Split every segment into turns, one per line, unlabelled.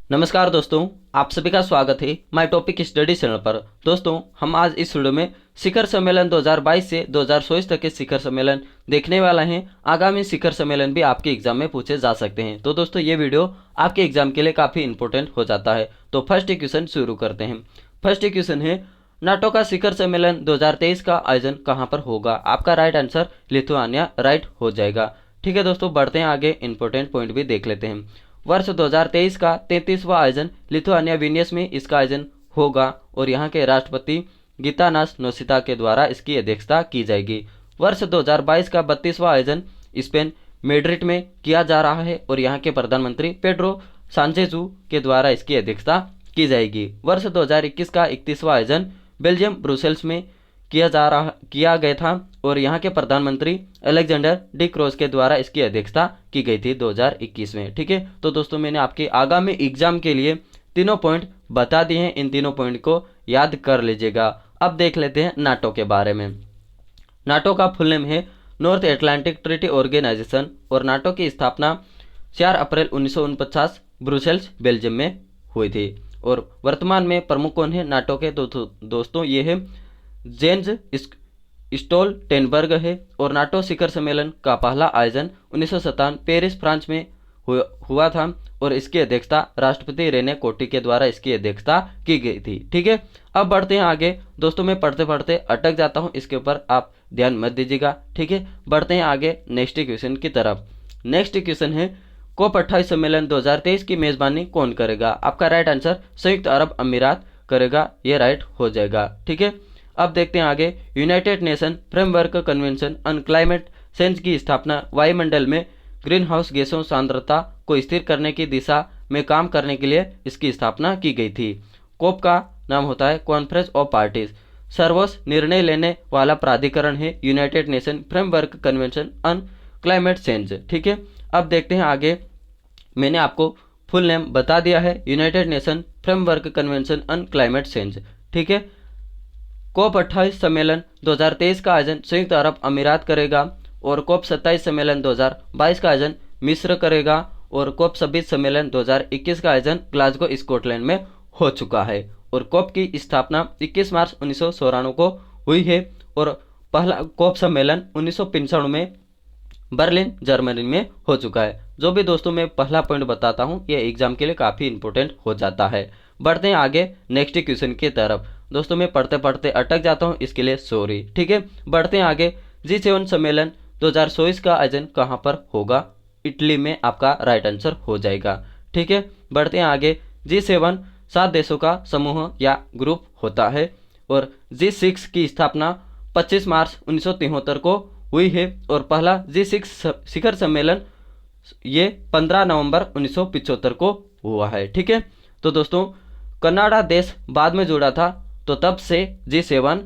नमस्कार दोस्तों, आप सभी का स्वागत है माय टॉपिक स्टडी चैनल पर। दोस्तों, हम आज इस वीडियो में शिखर सम्मेलन 2022 से 2024 तक के शिखर सम्मेलन देखने वाला हैं। आगामी शिखर सम्मेलन भी आपके एग्जाम में पूछे जा सकते हैं, तो दोस्तों ये वीडियो आपके एग्जाम के लिए काफ़ी इंपॉर्टेंट हो जाता है। तो फर्स्ट क्वेश्चन शुरू करते हैं। फर्स्ट क्वेश्चन है, नाटो का शिखर सम्मेलन 2023 का आयोजन कहाँ पर होगा? आपका राइट आंसर लिथुआनिया राइट हो जाएगा। ठीक है दोस्तों, बढ़ते हैं आगे, इंपॉर्टेंट पॉइंट भी देख लेते हैं। वर्ष 2023 का 33वां आयोजन लिथुआनिया विनियस में इसका आयोजन होगा और यहाँ के राष्ट्रपति गीतानास नोसिता के द्वारा इसकी अध्यक्षता की जाएगी। वर्ष 2022 का 32वां आयोजन स्पेन मैड्रिड में किया जा रहा है और यहाँ के प्रधानमंत्री पेड्रो सांचेजू के द्वारा इसकी अध्यक्षता की जाएगी। वर्ष 2021 का 31वां आयोजन बेल्जियम ब्रुसेल्स में किया गया था और यहाँ के प्रधानमंत्री अलेक्जेंडर डी क्रोज के द्वारा इसकी अध्यक्षता की गई थी 2021 में। ठीक है, तो दोस्तों मैंने आपके आगामी एग्जाम के लिए तीनों पॉइंट बता दिए हैं, इन तीनों पॉइंट को याद कर लीजिएगा। अब देख लेते हैं नाटो के बारे में। नाटो का फुल नेम है नॉर्थ एटलांटिक ट्रीटी ऑर्गेनाइजेशन और नाटो की स्थापना 4 अप्रैल 1949 ब्रुसेल्स बेल्जियम में हुई थी। और वर्तमान में प्रमुख कौन है नाटो के? दोस्तों ये है जेन्स स्टोल्टेनबर्ग है। और नाटो शिखर सम्मेलन का पहला आयोजन 1957 पेरिस फ्रांस में हुआ था और इसकी अध्यक्षता राष्ट्रपति रेने कोटी के द्वारा इसकी अध्यक्षता की गई थी। ठीक है, अब बढ़ते हैं आगे। दोस्तों मैं पढ़ते पढ़ते अटक जाता हूं, इसके ऊपर आप ध्यान मत दीजिएगा। ठीक है, बढ़ते हैं आगे नेक्स्ट क्वेश्चन की तरफ। नेक्स्ट क्वेश्चन है, कोप 28 सम्मेलन 2023 की मेजबानी कौन करेगा? आपका राइट आंसर संयुक्त अरब अमीरात करेगा, ये राइट हो जाएगा। ठीक है, अब देखते हैं आगे। United nation framework convention on climate change की स्थापना वायुमंडल में ग्रीन हाउस गैसों सांद्रता को स्थिर करने की दिशा में काम करने के लिए इसकी स्थापना की गई थी। कोप का नाम होता है कॉन्फ्रेंस ऑफ पार्टीज। सर्वोच्च निर्णय लेने वाला प्राधिकरण है United nation framework convention on climate change. ठीक है, अब देखते हैं आगे। मैंने आपको फुल नेम बता दिया है, United nation framework convention on climate change. ठीक है, कोप 28 सम्मेलन 2023 का आयोजन संयुक्त अरब अमीरात करेगा और कोप 27 सम्मेलन 2022 का आयोजन मिस्र करेगा और कोप 26 सम्मेलन 2021 का आयोजन ग्लासगो स्कॉटलैंड में हो चुका है। और कोप की स्थापना 21 मार्च 1994 को हुई है और पहला कोप सम्मेलन 1995 में बर्लिन जर्मनी में हो चुका है। जो भी दोस्तों मैं पहला पॉइंट बताता हूँ ये एग्जाम के लिए काफ़ी इंपॉर्टेंट हो जाता है। बढ़ते हैं आगे नेक्स्ट क्वेश्चन की तरफ। दोस्तों मैं पढ़ते पढ़ते अटक जाता हूँ, इसके लिए सॉरी। ठीक है, बढ़ते हैं आगे। G7 सम्मेलन 2024 का आयोजन कहाँ पर होगा? इटली में आपका राइट आंसर हो जाएगा। ठीक है, बढ़ते हैं आगे। G7 7 देशों का समूह या ग्रुप होता है और G6 की स्थापना 25 मार्च 1973 को हुई है और पहला G6 शिखर सम्मेलन ये 15 नवंबर 1975 को हुआ है। ठीक है, तो दोस्तों कनाडा देश बाद में जुड़ा था तो तब से G7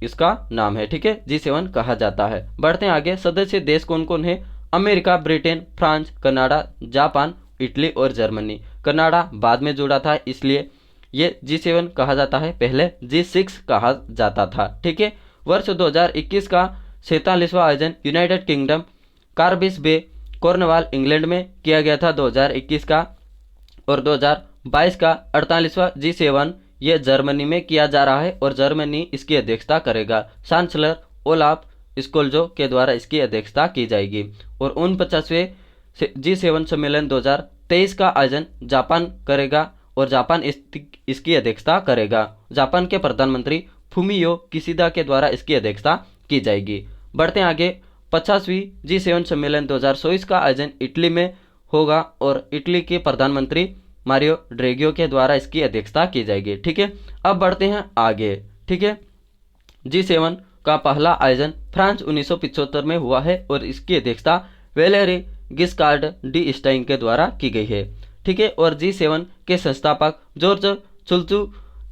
इसका नाम है। ठीक है, G7 कहा जाता है। बढ़ते हैं आगे। सदस्य देश कौन कौन है? America, Britain, France, Canada, Japan, Italy और जर्मनी। कनाडा बाद में जुड़ा था इसलिए ये G7 कहा जाता है, पहले G6 कहा जाता था। ठीक है, वर्ष 2021 का 47वां आयोजन यूनाइटेड किंगडम कार्बिस बे कॉर्नवाल इंग्लैंड में किया गया था 2021 का और 2022 का 48वां G7 ये जर्मनी में किया जा रहा है और जर्मनी इसकी अध्यक्षता करेगा। चांसलर ओलाफ स्कोल्जो के द्वारा इसकी अध्यक्षता की जाएगी। और 49वें G7 सम्मेलन 2023 का आयोजन जापान करेगा और जापान इसकी अध्यक्षता करेगा। जापान के प्रधानमंत्री फुमियो किशिदा के द्वारा इसकी अध्यक्षता की जाएगी। बढ़ते हैं आगे। 50वीं G7 सम्मेलन 2024 का आयोजन इटली में होगा और इटली के प्रधानमंत्री मारियो ड्रेगियो के द्वारा इसकी अध्यक्षता की जाएगी। ठीक है, अब बढ़ते हैं आगे। ठीक है, G7 का पहला आयोजन फ्रांस 1975 में हुआ है और इसकी अध्यक्षता वेलेरी गिस्कार्ड डी स्टाइन के द्वारा की गई है। ठीक है, और G7 के संस्थापक जॉर्ज चुल्चू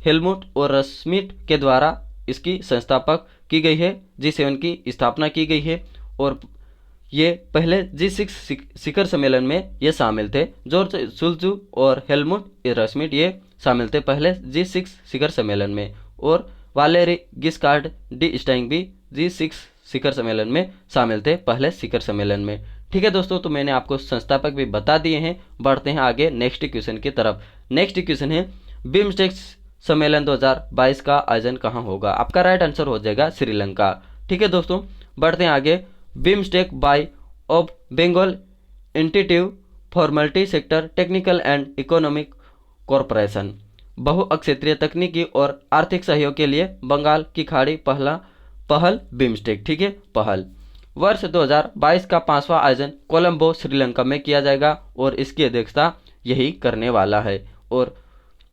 हेलमुट और रस्मिट के द्वारा इसकी संस्थापक की गई है। G7 की स्थापना की गई है और ये पहले G6 शिखर सम्मेलन में ये शामिल थे। जॉर्ज सुल्जू और हेलमुट रस्मिट ये शामिल थे पहले G6 शिखर सम्मेलन में और वालेरी गिस्कार्ड डी स्टाइन भी G6 शिखर सम्मेलन में शामिल थे पहले शिखर सम्मेलन में। ठीक है दोस्तों, तो मैंने आपको संस्थापक भी बता दिए हैं। बढ़ते हैं आगे नेक्स्ट क्वेश्चन की तरफ। नेक्स्ट क्वेश्चन है बिम्स्टेक सम्मेलन 2022 का आयोजन कहाँ होगा? आपका राइट आंसर हो जाएगा श्रीलंका। ठीक है दोस्तों, बढ़ते हैं आगे। BIMSTEC bay of Bengal institute for multi sector technical and economic corporation, बहुअक्षेत्रीय तकनीकी और आर्थिक सहयोग के लिए बंगाल की खाड़ी पहल बिम्स्टेक। ठीक है, पहल वर्ष 2022 का 5वां आयोजन कोलंबो श्रीलंका में किया जाएगा और इसकी अध्यक्षता यही करने वाला है। और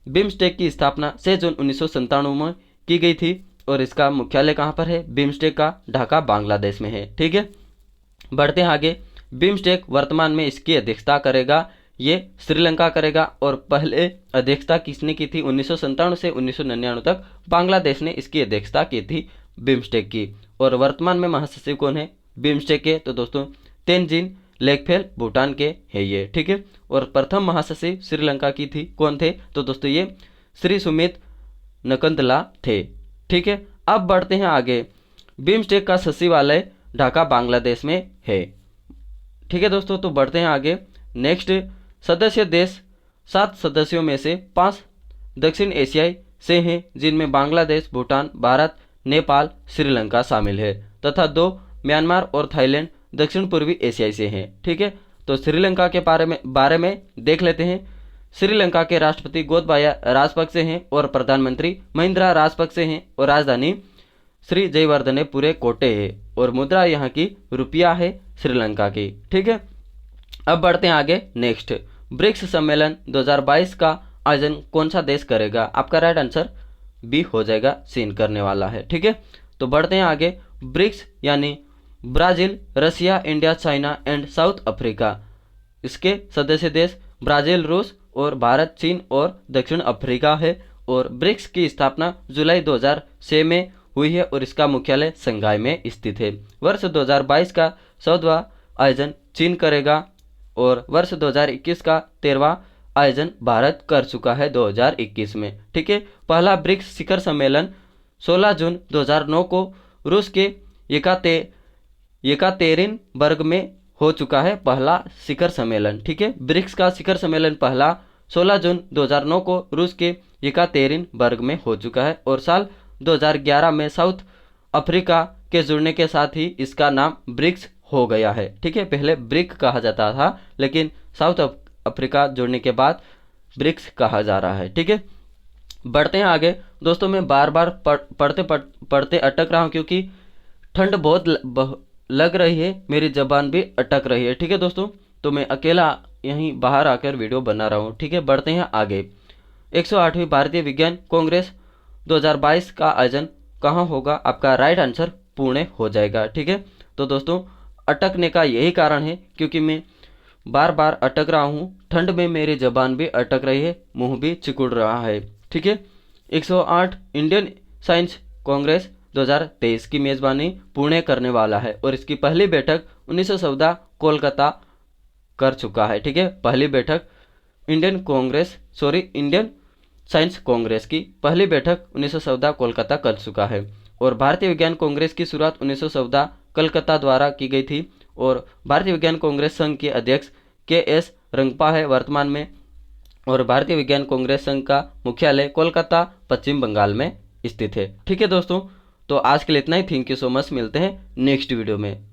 बिम्स्टेक की स्थापना 6 जून 1997 में की गई थी और इसका मुख्यालय कहाँ पर है? बिम्स्टेक का ढाका बांग्लादेश में है। ठीक है, बढ़ते हैं आगे। बिम्स्टेक वर्तमान में इसकी अध्यक्षता करेगा, ये श्रीलंका करेगा। और पहले अध्यक्षता किसने की थी? 1997 से 1999 तक बांग्लादेश ने इसकी अध्यक्षता की थी बिम्स्टेक की। और वर्तमान में महासचिव कौन है बिम्स्टेक के? तो दोस्तों तेनजिन लेकफेल भूटान के है ये। ठीक है, और प्रथम महासचिव श्रीलंका की थी, कौन थे? तो दोस्तों ये श्री सुमित नकंदला थे। ठीक है, अब बढ़ते हैं आगे। बिम्स्टेक का सचिवालय ढाका बांग्लादेश में है। ठीक है दोस्तों, तो बढ़ते हैं आगे। नेक्स्ट, सदस्य देश 7 सदस्यों में से 5 दक्षिण एशियाई से हैं, जिनमें बांग्लादेश, भूटान, भारत, नेपाल, श्रीलंका शामिल है तथा 2 म्यांमार और थाईलैंड दक्षिण पूर्वी एशियाई से हैं। ठीक है, तो श्रीलंका के बारे में देख लेते हैं। श्रीलंका के राष्ट्रपति गोतबाया राजपक्षे हैं और प्रधानमंत्री महिंद्रा राजपक्षे हैं और राजधानी श्री जयवर्धनेपुरे कोटे है और मुद्रा यहाँ की रुपया है श्रीलंका की। ठीक है, अब बढ़ते हैं आगे। नेक्स्ट, ब्रिक्स सम्मेलन 2022 का आयोजन कौन सा देश करेगा? आपका राइट आंसर बी हो जाएगा, चीन करने वाला है। ठीक है, तो बढ़ते हैं आगे। ब्रिक्स यानी Brazil, Russia, India, China and south Africa, इसके सदस्य देश ब्राजील, रूस और भारत, चीन और दक्षिण अफ्रीका है। और ब्रिक्स की स्थापना जुलाई 2006 में हुई है और इसका मुख्यालय शंघाई में स्थित है। वर्ष 2022 का 14वां आयोजन चीन करेगा और वर्ष 2021 का 13वां आयोजन भारत कर चुका है 2021 में। ठीक है, पहला ब्रिक्स शिखर सम्मेलन 16 जून 2009 को रूस के येकातेरिनबर्ग में हो चुका है, पहला शिखर सम्मेलन। ठीक है, ब्रिक्स का शिखर सम्मेलन पहला 16 जून 2009 को रूस के येकातेरिनबर्ग में हो चुका है और साल 2011 में साउथ अफ्रीका के जुड़ने के साथ ही इसका नाम ब्रिक्स हो गया है। ठीक है, पहले ब्रिक कहा जाता था लेकिन साउथ अफ्रीका जुड़ने के बाद ब्रिक्स कहा जा रहा है। ठीक है, बढ़ते हैं आगे। दोस्तों मैं बार बार पढ़ते अटक रहा हूँ क्योंकि ठंड बहुत लग रही है, मेरी जबान भी अटक रही है। ठीक है दोस्तों, तो मैं अकेला यहीं बाहर आकर वीडियो बना रहा हूँ। ठीक है, बढ़ते हैं आगे। 108वीं भारतीय विज्ञान कांग्रेस 2022 का आयोजन कहाँ होगा? आपका राइट आंसर पुणे हो जाएगा। ठीक है, तो दोस्तों अटकने का यही कारण है क्योंकि मैं बार बार अटक रहा हूँ, ठंड में मेरी जबान भी अटक रही है, मुंह भी सिकुड़ रहा है। ठीक है, 108 इंडियन साइंस कांग्रेस 2023 की मेज़बानी पुणे करने वाला है और इसकी पहली बैठक 1914 कोलकाता कर चुका है। ठीक है, पहली बैठक इंडियन साइंस कांग्रेस की पहली बैठक 1914 कोलकाता कर चुका है और भारतीय विज्ञान कांग्रेस की शुरुआत 1914 कलकत्ता द्वारा की गई थी और भारतीय विज्ञान कांग्रेस संघ के अध्यक्ष KS रंगपा है वर्तमान में और भारतीय विज्ञान कांग्रेस संघ का मुख्यालय कोलकाता पश्चिम बंगाल में स्थित है। ठीक है दोस्तों, तो आज के लिए इतना ही। थैंक यू सो मच, मिलते हैं नेक्स्ट वीडियो में।